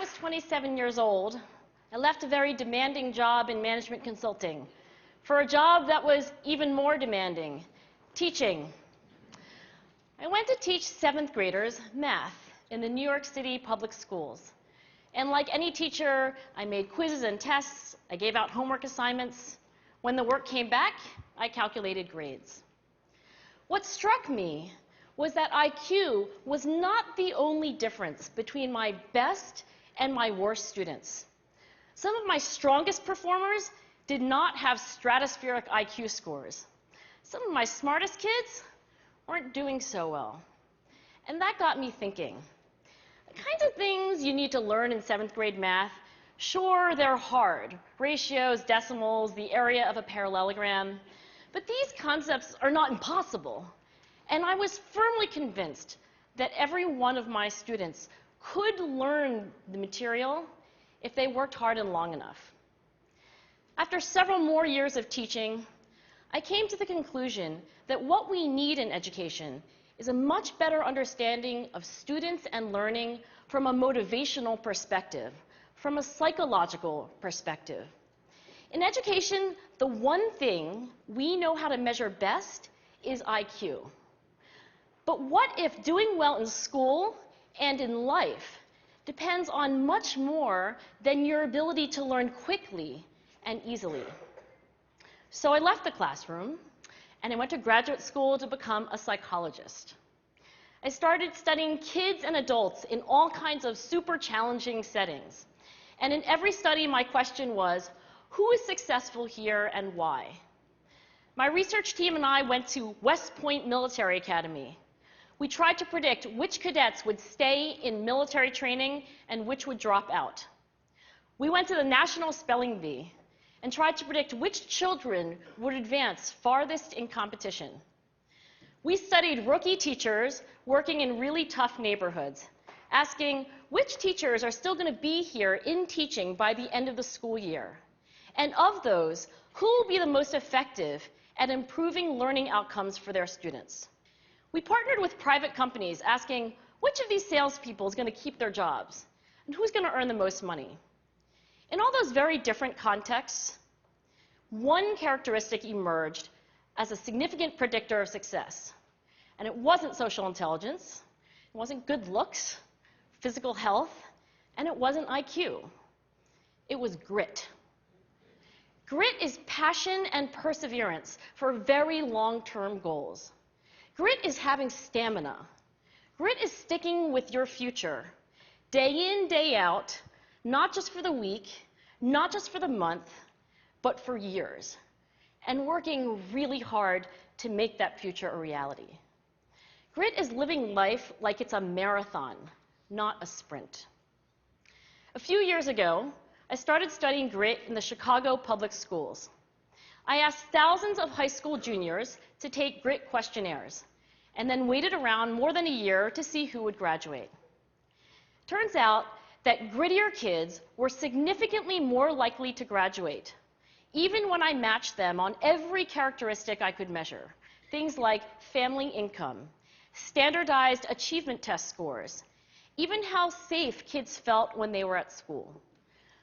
was 27 years old, I left a very demanding job in management consulting for a job that was even more demanding, teaching. I went to teach 7th graders math in the New York City public schools. And like any teacher, I made quizzes and tests, I gave out homework assignments. When the work came back, I calculated grades. What struck me was that IQ was not the only difference between my best and my worst students. Some of my strongest performers did not have stratospheric IQ scores. Some of my smartest kids weren't doing so well. And that got me thinking. The kinds of things you need to learn in 7th grade math, sure, they're hard. Ratios, decimals, the area of a parallelogram. But these concepts are not impossible. And I was firmly convinced that every one of my students could learn the material if they worked hard and long enough. After several more years of teaching, I came to the conclusion that what we need in education is a much better understanding of students and learning from a motivational perspective, from a psychological perspective. In education, the one thing we know how to measure best is IQ. But what if doing well in school and in life depends on much more than your ability to learn quickly and easily? So I left the classroom and I went to graduate school to become a psychologist. I started studying kids and adults in all kinds of super challenging settings. And in every study, my question was, who is successful here and why? My research team and I went to West Point Military Academy. We tried to predict which cadets would stay in military training and which would drop out. We went to the National Spelling Bee and tried to predict which children would advance farthest in competition. We studied rookie teachers working in really tough neighborhoods, asking which teachers are still going to be here in teaching by the end of the school year. And of those, who will be the most effective at improving learning outcomes for their students? We partnered with private companies asking which of these salespeople is going to keep their jobs and who's going to earn the most money. In all those very different contexts, one characteristic emerged as a significant predictor of success. And it wasn't social intelligence, it wasn't good looks, physical health, and it wasn't IQ. It was grit. Grit is passion and perseverance for very long-term goals. Grit is having stamina. Grit is sticking with your future, day in, day out, not just for the week, not just for the month, but for years, and working really hard to make that future a reality. Grit is living life like it's a marathon, not a sprint. A few years ago, I started studying grit in the Chicago public schools. I asked thousands of high school juniors to take grit questionnaires, and then waited around more than a year to see who would graduate. Turns out that grittier kids were significantly more likely to graduate, even when I matched them on every characteristic I could measure, things like family income, standardized achievement test scores, even how safe kids felt when they were at school.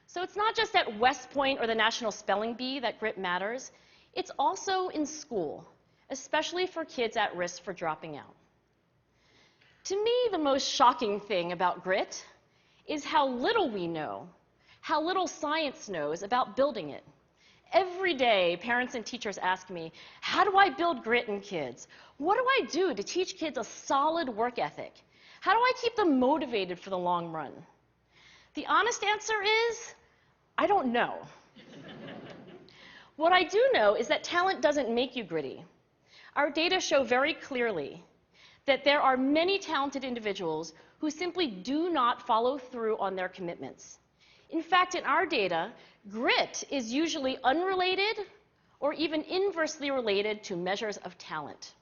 So it's not just at West Point or the National Spelling Bee that grit matters, it's also in school, especially for kids at risk for dropping out. To me, the most shocking thing about grit is how little we know, how little science knows about building it. Every day, parents and teachers ask me, how do I build grit in kids? What do I do to teach kids a solid work ethic? How do I keep them motivated for the long run? The honest answer is, I don't know. What I do know is that talent doesn't make you gritty. Our data show very clearly that there are many talented individuals who simply do not follow through on their commitments. In fact, in our data, grit is usually unrelated or even inversely related to measures of talent.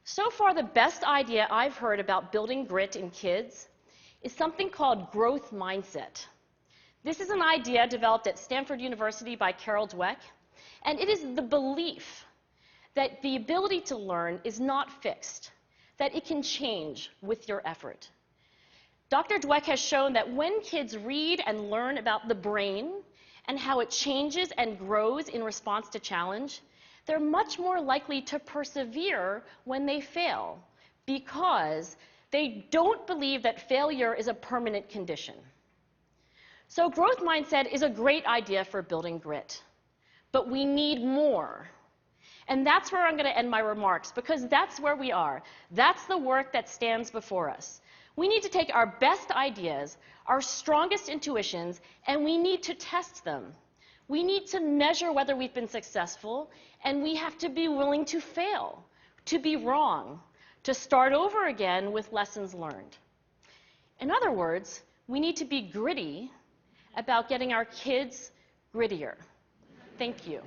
So far, the best idea I've heard about building grit in kids is something called growth mindset. This is an idea developed at Stanford University by Carol Dweck, and it is the belief that the ability to learn is not fixed, that it can change with your effort. Dr. Dweck has shown that when kids read and learn about the brain and how it changes and grows in response to challenge, they're much more likely to persevere when they fail because they don't believe that failure is a permanent condition. So growth mindset is a great idea for building grit, but we need more. And that's where I'm going to end my remarks, because that's where we are. That's the work that stands before us. We need to take our best ideas, our strongest intuitions, and we need to test them. We need to measure whether we've been successful, and we have to be willing to fail, to be wrong, to start over again with lessons learned. In other words, we need to be gritty about getting our kids grittier. Thank you.